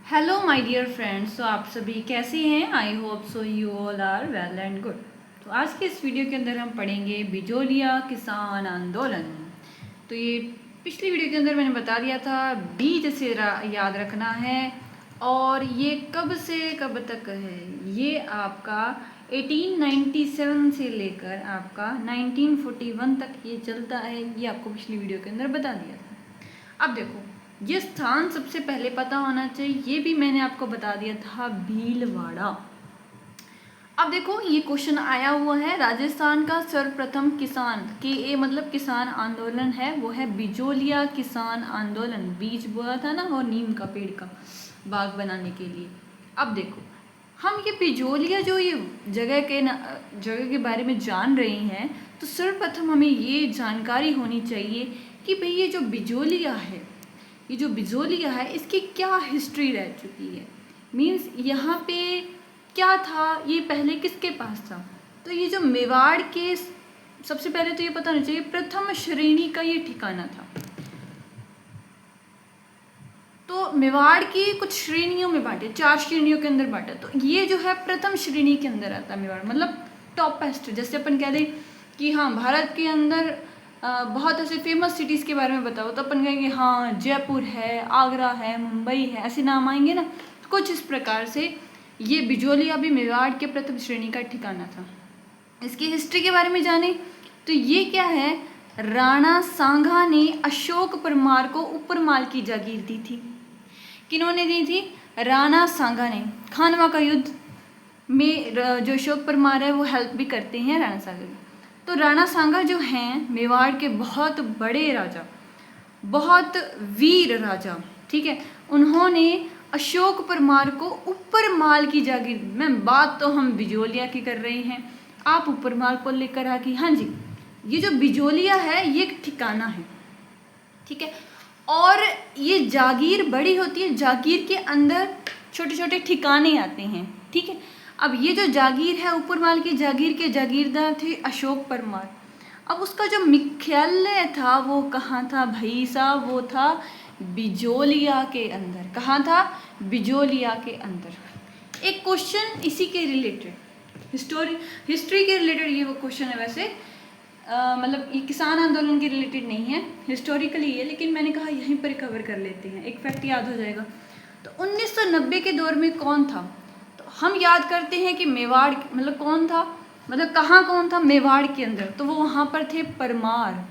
Hello my dear friends. तो आप सभी कैसे हैं? I hope so you all are well and good. तो आज के इस वीडियो के अंदर हम पढ़ेंगे बिजोलिया किसान आंदोलन। तो ये पिछली वीडियो के अंदर मैंने बता दिया था, बीज से याद रखना है। और ये कब से कब तक है? ये आपका 1897 से लेकर आपका 1941 तक ये चलता है। ये आपको पिछली वीडियो के अंदर बता दिया था। अब देखो, ये स्थान सबसे पहले पता होना चाहिए, ये भी मैंने आपको बता दिया था, भीलवाड़ा। अब देखो, ये क्वेश्चन आया हुआ है, राजस्थान का सर्वप्रथम किसान के मतलब किसान आंदोलन है वो है बिजोलिया किसान आंदोलन। बीज बोला था ना, वो नीम का पेड़ का बाग बनाने के लिए। अब देखो, हम ये बिजोलिया जो ये जगह के बारे में जान रहे हैं, तो सर्वप्रथम हमें ये जानकारी होनी चाहिए कि भाई ये जो बिजोलिया है, ये जो बिजोलिया है, इसकी क्या हिस्ट्री रह चुकी है। मीन्स यहाँ पे क्या था, ये पहले किसके पास था। तो ये जो मेवाड़ के, सबसे पहले तो ये पता होना चाहिए, प्रथम श्रेणी का ये ठिकाना था। तो मेवाड़ की कुछ श्रेणियों में बांटे, 4 श्रेणियों के अंदर बांटा। तो ये जो है प्रथम श्रेणी के अंदर आता है मेवाड़, मतलब टॉपेस्ट। जैसे अपन कह दें कि हाँ, भारत के अंदर बहुत ऐसे फेमस सिटीज़ के बारे में बताओ, तो अपन कहेंगे हाँ जयपुर है, आगरा है, मुंबई है, ऐसे नाम आएंगे ना। तो कुछ इस प्रकार से ये बिजोलिया भी मेवाड़ के प्रथम श्रेणी का ठिकाना था। इसकी हिस्ट्री के बारे में जाने तो ये क्या है, राणा सांगा ने अशोक परमार को उपरमाल की जागीर दी थी। किन्होंने दी थी? राणा सांगा ने। खानवा का युद्ध में जो अशोक परमार है वो हेल्प भी करते हैं राणा सांगा की। तो राणा सांगा जो हैं मेवाड़ के बहुत बड़े राजा, बहुत वीर राजा, ठीक है। उन्होंने अशोक परमार को उपरमाल की जागीर, मैं बात तो हम बिजोलिया की कर रहे हैं, आप उपरमाल को लेकर आ कि हाँ जी, ये जो बिजोलिया है ये एक ठिकाना है, ठीक है। और ये जागीर बड़ी होती है, जागीर के अंदर छोटे छोटे ठिकाने आते हैं, ठीक है। अब ये जो जागीर है, उपरमाल की जागीर के जागीरदार थे अशोक परमार। अब उसका जो मुख्यालय था वो कहाँ था भाई साहब? वो था बिजोलिया के अंदर। कहाँ था? बिजोलिया के अंदर। एक क्वेश्चन इसी के रिलेटेड, हिस्ट्री के रिलेटेड ये वो क्वेश्चन है। वैसे मतलब ये किसान आंदोलन के रिलेटेड नहीं है, हिस्टोरिकली है, लेकिन मैंने कहा यहीं पर कवर कर लेते हैं, एक फैक्ट याद हो जाएगा। तो 1990 के दौर में कौन था? तो हम याद करते हैं कि मेवाड़, मतलब कौन था, मतलब कहाँ कौन था? मेवाड़ के अंदर। तो वो वहाँ पर थे परमार,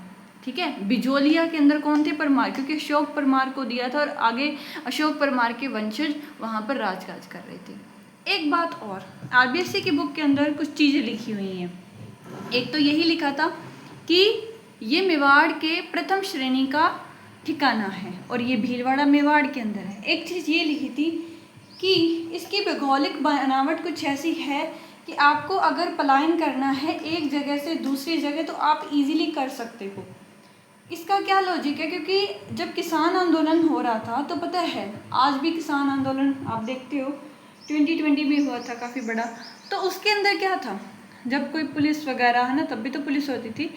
ठीक है। बिजोलिया के अंदर कौन थे? परमार, क्योंकि अशोक परमार को दिया था और आगे अशोक परमार के वंशज वहाँ पर राजकाज कर रहे थे। एक बात और, आरबीएससी की बुक के अंदर कुछ चीज़ें लिखी हुई हैं। एक तो यही लिखा था कि ये मेवाड़ के प्रथम श्रेणी का ठिकाना है और ये भीलवाड़ा मेवाड़ के अंदर है। एक चीज़ ये लिखी थी कि इसकी भौगोलिक बनावट कुछ ऐसी है कि आपको अगर पलायन करना है एक जगह से दूसरी जगह तो आप इजीली कर सकते हो। इसका क्या लॉजिक है? क्योंकि जब किसान आंदोलन हो रहा था, तो पता है आज भी किसान आंदोलन आप देखते हो, 2020 भी हुआ था काफ़ी बड़ा। तो उसके अंदर क्या था, जब कोई पुलिस वगैरह है ना, तब भी तो पुलिस होती थी,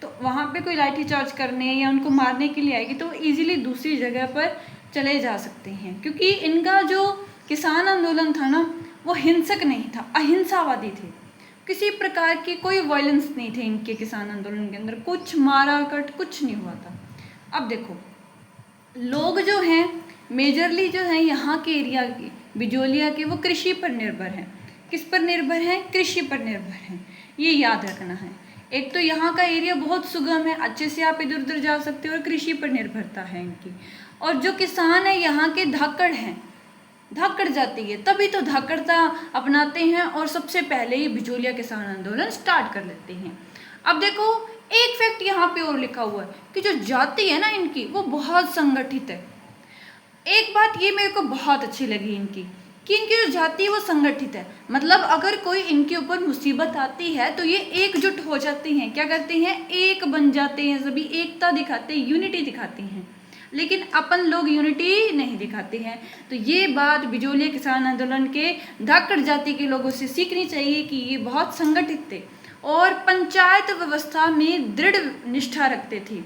तो वहाँ पे कोई लाठी चार्ज करने या उनको मारने के लिए आएगी तो वो ईजिली दूसरी जगह पर चले जा सकते हैं। क्योंकि इनका जो किसान आंदोलन था ना, वो हिंसक नहीं था, अहिंसावादी थे। किसी प्रकार की कोई वायलेंस नहीं थे इनके किसान आंदोलन के अंदर, कुछ मारा कट कुछ नहीं हुआ था। अब देखो, लोग जो हैं मेजरली जो हैं यहाँ के एरिया के, बिजोलिया के, वो कृषि पर निर्भर हैं। किस पर निर्भर हैं? कृषि पर निर्भर हैं, ये याद रखना है। एक तो यहाँ का एरिया बहुत सुगम है, अच्छे से आप इधर उधर जा सकते हो और कृषि पर निर्भरता है इनकी। और जो किसान है यहाँ के धाकड़ हैं, धाकड़ जाती है, तभी तो धाकड़ता अपनाते हैं और सबसे पहले ये बिजोलिया किसान आंदोलन स्टार्ट कर लेते हैं। अब देखो, एक फैक्ट यहाँ पे और लिखा हुआ है कि जो जाति है ना इनकी, वो बहुत संगठित है। एक बात ये मेरे को बहुत अच्छी लगी इनकी, कि इनकी जो जाति है वो संगठित है। मतलब अगर कोई इनके ऊपर मुसीबत आती है तो ये एकजुट हो जाते हैं। क्या करते हैं? एक बन जाते हैं, सभी एकता दिखाते हैं, यूनिटी दिखाते हैं। लेकिन अपन लोग यूनिटी नहीं दिखाते हैं। तो ये बात बिजोलिया किसान आंदोलन के धाकड़ जाति के लोगों से सीखनी चाहिए कि ये बहुत संगठित थे और पंचायत व्यवस्था में दृढ़ निष्ठा रखते थे।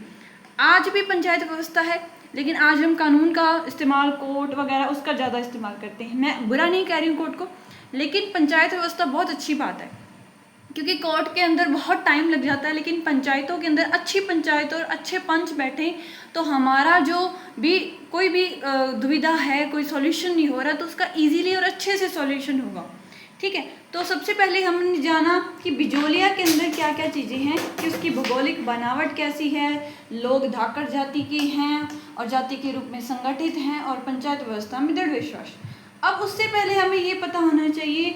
आज भी पंचायत व्यवस्था है, लेकिन आज हम कानून का इस्तेमाल, कोर्ट वगैरह उसका ज़्यादा इस्तेमाल करते हैं। मैं बुरा नहीं कह रही हूँ कोर्ट को, लेकिन पंचायत व्यवस्था बहुत अच्छी बात है, क्योंकि कोर्ट के अंदर बहुत टाइम लग जाता है, लेकिन पंचायतों के अंदर अच्छी पंचायत और अच्छे पंच बैठे तो हमारा जो भी कोई भी दुविधा है, कोई सॉल्यूशन नहीं हो रहा, तो उसका इजीली और अच्छे से सॉल्यूशन होगा। ठीक है, तो सबसे पहले हमने जाना कि बिजोलिया के अंदर क्या क्या चीज़ें हैं, कि उसकी भौगोलिक बनावट कैसी है, लोग धाकड़ जाति के हैं और जाति के रूप में संगठित हैं, और पंचायत व्यवस्था में दृढ़ विश्वास। अब उससे पहले हमें ये पता होना चाहिए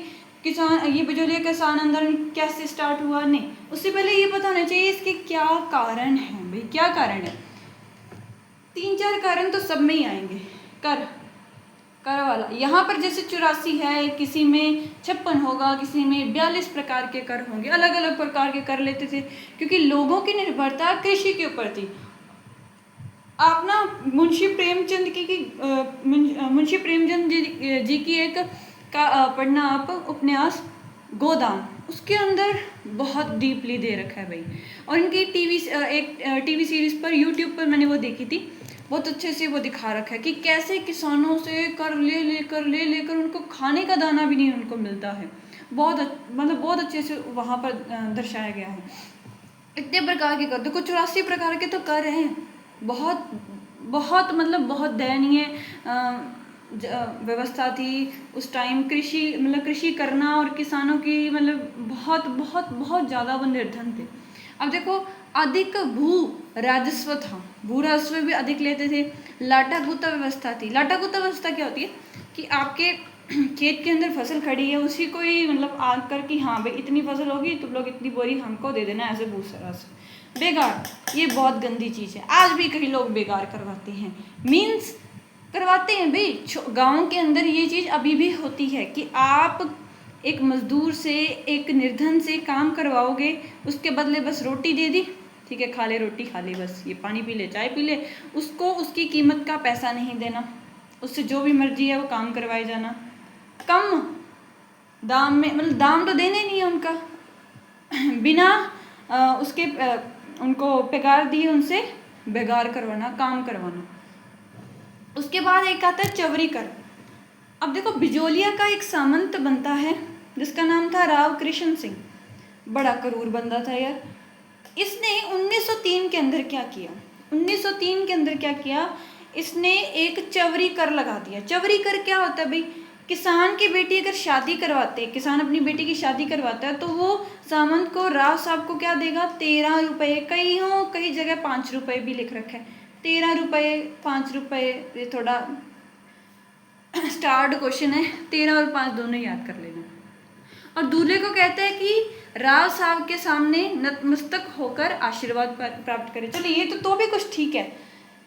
किसान, ये बिजोलिया किसान आंदोलन कैसे स्टार्ट हुआ, नहीं, उससे पहले ये पता होना चाहिए इसके क्या कारण हैं। भाई क्या कारण है? 3-4 कारण तो सब में ही आएंगे। कर वाला यहाँ पर जैसे 84 है, किसी में 56 होगा, किसी में 42 प्रकार के कर होंगे, अलग अलग प्रकार के कर लेते थे, क्योंकि लोगों की निर्भरता कृषि के ऊपर थी। आप ना मुंशी प्रेमचंद जी की एक पढ़ना आप उपन्यास गोदान, उसके अंदर बहुत डीपली दे रखा है भाई। और इनकी टीवी सीरीज पर, यूट्यूब पर मैंने वो देखी थी, बहुत अच्छे से वो दिखा रखा है कि कैसे किसानों से कर ले लेकर उनको खाने का दाना भी नहीं उनको मिलता है। मतलब बहुत अच्छे से वहाँ पर दर्शाया गया है। इतने प्रकार के कर, देखो 84 प्रकार के तो कर हैं, बहुत बहुत मतलब बहुत दयनीय व्यवस्था थी उस टाइम। कृषि करना और किसानों की मतलब बहुत बहुत बहुत ज़्यादा वो निर्धन थे। अब देखो, अधिक भू राजस्व था, भू राजस्व भी अधिक लेते थे। लाटा गुता व्यवस्था थी। लाटा गुता व्यवस्था क्या होती है कि आपके खेत के अंदर फसल खड़ी है, उसी को ही मतलब आकर कि हाँ भाई इतनी फसल होगी, तुम लोग इतनी बोरी हमको दे देना, ऐसे भूसा राजस्व। बेगार, ये बहुत गंदी चीज़ है, आज भी कई लोग बेगार करवाते हैं, मीन्स करवाते हैं भाई। गाँव के अंदर ये चीज़ अभी भी होती है कि आप एक मजदूर से, एक निर्धन से काम करवाओगे, उसके बदले बस रोटी दे दी, ठीक है खा ले रोटी, खा ले बस, ये पानी पी ले, चाय पी ले, उसको उसकी कीमत का पैसा नहीं देना, उससे जो भी मर्जी है वो काम करवाए जाना, कम दाम में, मतलब दाम तो देने नहीं है उनका, बिना उसके उनको पगार दिए उनसे बेगार करवाना, काम करवाना। उसके बाद एक आता है चवरी कर। अब देखो, बिजोलिया का एक सामंत बनता है जिसका नाम था राव कृष्ण सिंह, बड़ा करूर बंदा था यार। इसने 1903 के अंदर क्या किया, 1903 के अंदर क्या किया, इसने एक चवरी कर लगा दिया। चवरी कर क्या होता है भाई? किसान की बेटी अगर शादी करवाते हैं, किसान अपनी बेटी की शादी करवाता है, तो वो सामंत को, राव साहब को क्या देगा? 13 रुपये, कई जगह 5 रुपये भी लिख रखा है। 13 रुपये, 5 रुपये, ये थोड़ा स्टार्ड क्वेश्चन है, 13 और 5 दोनों याद कर लेना। और दूल्हे को कहते हैं कि राव साहब के सामने नतमस्तक होकर आशीर्वाद प्राप्त करे। चलो ये तो भी कुछ ठीक है,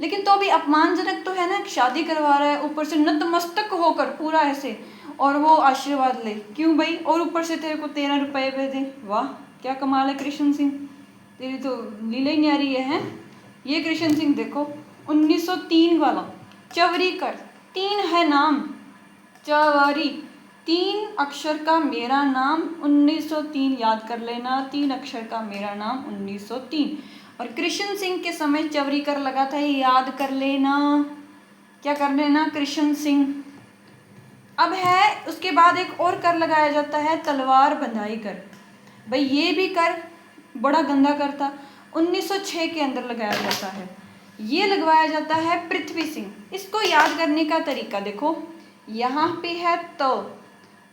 लेकिन तो भी अपमानजनक तो है ना, शादी करवा रहा है, ऊपर से नतमस्तक होकर पूरा ऐसे, और वो आशीर्वाद ले, क्यों भाई? और ऊपर से तेरे को 13 रुपये पे दे, वाह क्या कमाल है कृष्ण सिंह, तेरी तो लीला ही न्यारी है। ये कृष्ण सिंह देखो 1903 वाला चवरी कर, 3 है नाम, चवरी, 3 अक्षर का मेरा नाम 1903, याद कर लेना, 3 अक्षर का मेरा नाम 1903। और कृष्ण सिंह के समय चवरी कर लगा था, ये याद कर लेना, क्या कर लेना, कृष्ण सिंह। अब है उसके बाद एक और कर लगाया जाता है, तलवार बंधाई कर। भाई ये भी कर बड़ा गंदा कर था, 1906 के अंदर लगाया जाता है। ये लगवाया जाता है पृथ्वी सिंह। इसको याद करने का तरीका देखो, यहाँ पे है त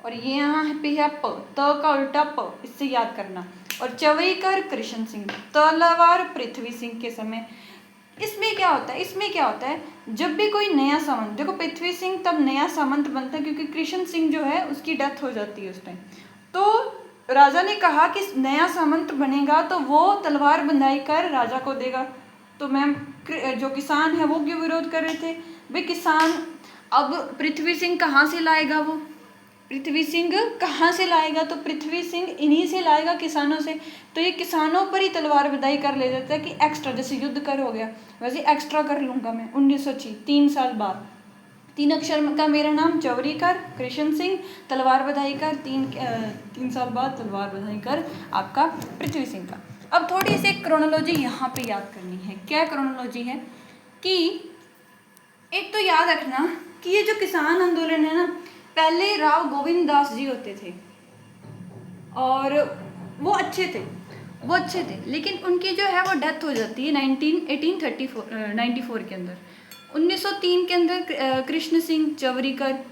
और ये यहाँ पे है प, त का उल्टा प, इससे याद करना। और चवई कर कृष्ण सिंह, तलवार पृथ्वी सिंह के समय। इसमें क्या होता है, जब भी कोई नया सामंत, देखो पृथ्वी सिंह तब नया सामंत बनता है क्योंकि कृष्ण सिंह जो है उसकी डेथ हो जाती है उस टाइम। तो राजा ने कहा कि नया सामंत बनेगा तो वो तलवार बंधाई कर राजा को देगा। तो मैम जो किसान है वो क्यों विरोध कर रहे थे? भाई किसान, अब पृथ्वी सिंह कहाँ से लाएगा? वो पृथ्वी सिंह कहाँ से लाएगा? तो पृथ्वी सिंह इन्हीं से लाएगा, किसानों से। तो ये किसानों पर ही तलवार बंधाई कर ले जाता है कि एक्स्ट्रा, जैसे युद्ध कर हो गया वैसे एक्स्ट्रा कर लूँगा मैं। 1906, 3 साल बाद, 3 अक्षर का मेरा नाम चवरी कर कृष्ण सिंह, तलवार बंधाई कर 3 साल बाद तलवार बंधाई कर आपका पृथ्वी सिंह का। अब थोड़ी सी क्रोनोलॉजी यहाँ पे याद करनी है। क्या क्रोनोलॉजी है कि एक तो याद रखना कि ये जो किसान आंदोलन है ना, पहले राव गोविंद दास जी होते थे और वो अच्छे थे, लेकिन उनकी जो है वो डेथ हो जाती है 1894 के अंदर। 1903 के अंदर कृष्ण सिंह चवरीकर,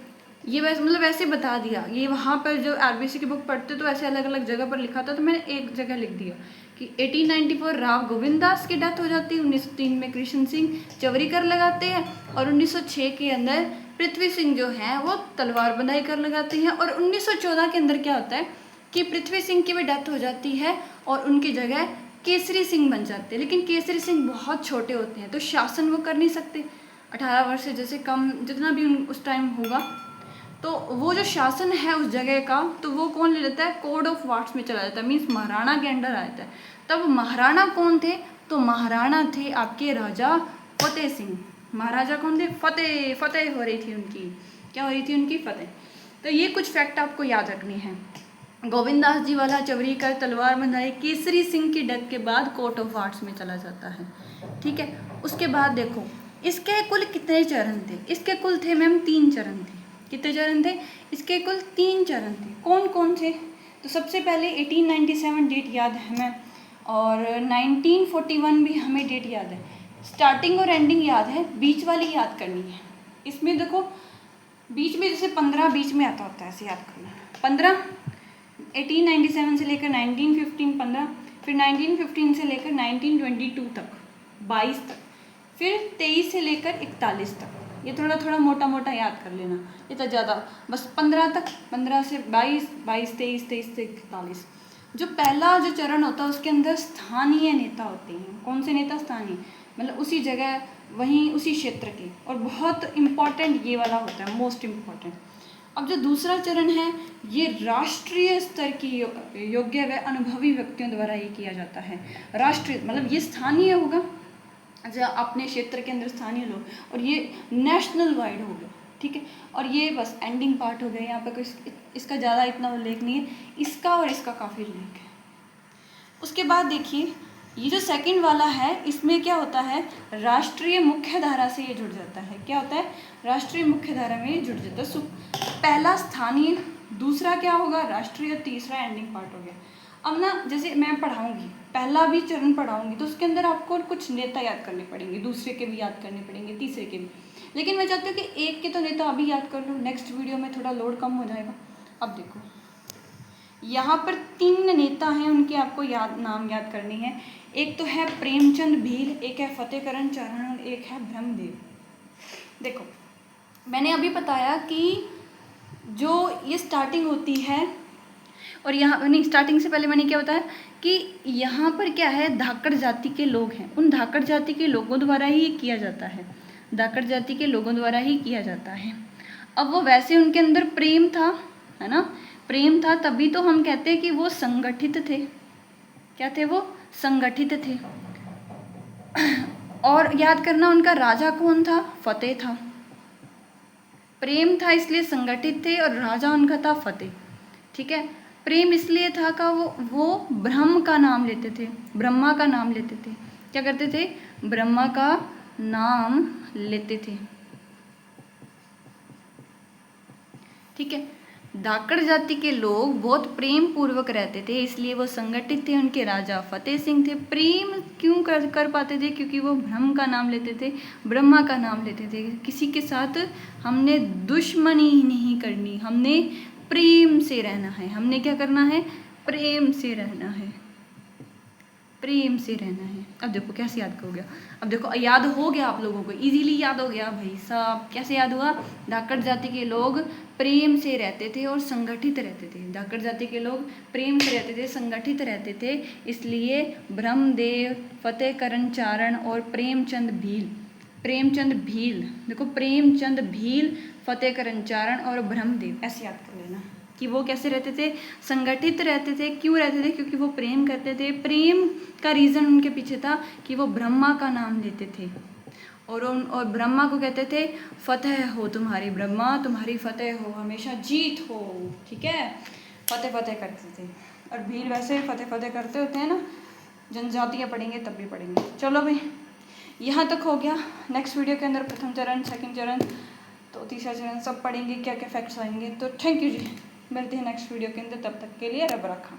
ये वैसे मतलब वैसे बता दिया, ये वहाँ पर जो आरबीसी की बुक पढ़ते तो ऐसे अलग अलग जगह पर लिखा था, तो मैंने एक जगह लिख दिया कि 1894 राव गोविंद दास की डेथ हो जाती है, 1903 में कृष्ण सिंह चवरीकर लगाते हैं, और 1906 के अंदर पृथ्वी सिंह जो हैं वो तलवार बंधाई कर लगाते हैं, और 1914 के अंदर क्या होता है कि पृथ्वी सिंह की भी डेथ हो जाती है और उनकी जगह केसरी सिंह बन जाते हैं। लेकिन केसरी सिंह बहुत छोटे होते हैं तो शासन वो कर नहीं सकते, 18 वर्ष से जैसे कम जितना भी उस टाइम होगा, तो वो जो शासन है उस जगह का तो वो कौन ले लेता है, कोड ऑफ वार्ड्स में चला जाता है, मीन्स महाराणा के अंडर आ जाता है। तब महाराणा कौन थे, तो महाराणा थे आपके राजा फतेह सिंह। महाराजा कौन थे, फतेह हो रही थी उनकी, क्या हो रही थी उनकी, फतेह। तो ये कुछ फैक्ट आपको याद रखनी है। गोविंद दास जी वाला चवरीकर तलवार बंधाई, केसरी सिंह की डेथ के बाद कोर्ट ऑफ आर्ट्स में चला जाता है, ठीक है। उसके बाद देखो इसके कुल कितने चरण थे, इसके कुल थे मैम 3 चरण थे। कितने चरण थे, इसके कुल 3 चरण थे। कौन कौन थे, तो सबसे पहले 1897 डेट याद है हमें, और 1941 भी हमें डेट याद है। स्टार्टिंग और एंडिंग याद है, बीच वाली याद करनी है। इसमें देखो बीच में जैसे 15 बीच में आता होता है, ऐसे याद करना। 15 1897 से लेकर 1915 15, फिर 1915 से लेकर 1922 तक 22 तक, फिर 23 से लेकर 41 तक। ये थोड़ा थोड़ा मोटा मोटा याद कर लेना, ये तो ज़्यादा बस 15 तक, 15 से 22, 22 23, 23 से 41। जो पहला जो चरण होता है उसके अंदर स्थानीय नेता होते हैं। कौन से नेता, स्थानीय, मतलब उसी जगह वहीं उसी क्षेत्र के, और बहुत इम्पॉर्टेंट ये वाला होता है, मोस्ट इम्पॉर्टेंट। अब जो दूसरा चरण है ये राष्ट्रीय स्तर की योग्य व अनुभवी व्यक्तियों द्वारा ये किया जाता है। राष्ट्रीय मतलब ये स्थानीय होगा, जो अपने क्षेत्र के अंदर स्थानीय लोग, और ये नेशनल वाइड होगा, ठीक है। और ये बस एंडिंग पार्ट हो गया, यहाँ पर कोई इसका ज़्यादा इतना उल्लेख नहीं है, इसका और इसका काफ़ी उल्लेख है। उसके बाद देखिए ये जो सेकंड वाला है इसमें क्या होता है, राष्ट्रीय मुख्य धारा से ये जुड़ जाता है। क्या होता है, राष्ट्रीय मुख्य धारा में ये जुड़ जाता है। पहला स्थानीय, दूसरा क्या होगा राष्ट्रीय, तीसरा एंडिंग पार्ट हो गया। अब ना जैसे मैं पढ़ाऊंगी, पहला भी चरण पढ़ाऊंगी तो उसके अंदर आपको कुछ नेता याद करने पड़ेंगे, दूसरे के भी याद करने पड़ेंगे, तीसरे के भी। लेकिन मैं चाहती हूँ कि एक के तो नेता अभी याद कर लूँ, नेक्स्ट वीडियो में थोड़ा लोड कम हो जाएगा। अब देखो यहाँ पर 3 नेता हैं, उनके आपको नाम याद करनी है। एक तो है प्रेमचंद भील, एक है फतेहकरण चारण और एक है ब्रह्मदेव। देखो मैंने अभी बताया कि जो ये स्टार्टिंग होती है, और यहाँ नहीं, स्टार्टिंग से पहले मैंने क्या बताया कि यहाँ पर क्या है, धाकड़ जाति के लोग हैं, उन धाकड़ जाति के लोगों द्वारा ही किया जाता है, धाकड़ जाति के लोगों द्वारा ही किया जाता है। अब वो वैसे उनके अंदर प्रेम था, है ना, प्रेम था, तभी तो हम कहते हैं कि वो संगठित थे। क्या थे वो, संगठित थे। और याद करना उनका राजा कौन था, फतेह था। प्रेम था इसलिए संगठित थे, और राजा उनका था फतेह, ठीक है। प्रेम इसलिए था का वो ब्रह्म का नाम लेते थे, ब्रह्मा का नाम लेते थे। क्या करते थे, ब्रह्मा का नाम लेते थे, ठीक है। धाकड़ जाति के लोग बहुत प्रेम पूर्वक रहते थे, इसलिए वो संगठित थे। उनके राजा फतेह सिंह थे। प्रेम क्यों कर पाते थे, क्योंकि वो ब्रह्म का नाम लेते थे, ब्रह्मा का नाम लेते थे। किसी के साथ हमने दुश्मनी नहीं करनी, हमने प्रेम से रहना है। हमने क्या करना है, प्रेम से रहना है, प्रेम से रहना है। अब देखो कैसे याद हो गया, अब देखो याद हो गया आप लोगों को, इजीली याद हो गया भाई साहब। कैसे याद हुआ, धाकड़ जाति के लोग प्रेम से रहते थे और संगठित रहते थे। धाकड़ जाति के लोग प्रेम से रहते थे, संगठित रहते थे, इसलिए ब्रह्मदेव, फतेहकरण चारण और प्रेमचंद भील, प्रेमचंद भील, देखो प्रेमचंद भील, फतेहकरण चारण और ब्रह्मदेव, ऐसे याद कर लेना कि वो कैसे रहते थे, संगठित रहते थे। क्यों रहते थे, क्योंकि वो प्रेम करते थे। प्रेम का रीज़न उनके पीछे था कि वो ब्रह्मा का नाम लेते थे, और ब्रह्मा को कहते थे फतेह हो तुम्हारी, ब्रह्मा तुम्हारी फतेह हो, हमेशा जीत हो, ठीक है। फतेह फतेह करते थे। और भील वैसे फतेह फतेह करते होते हैं ना, जनजातियाँ पढ़ेंगे तब भी पढ़ेंगे। चलो भाई यहाँ तक हो गया। नेक्स्ट वीडियो के अंदर प्रथम चरण, सेकंड चरण, तो तीसरा चरण सब पढ़ेंगे, क्या क्या फैक्ट्स आएंगे। तो थैंक यू जी, मिलते हैं नेक्स्ट वीडियो के अंदर, तब तक के लिए रब रखा।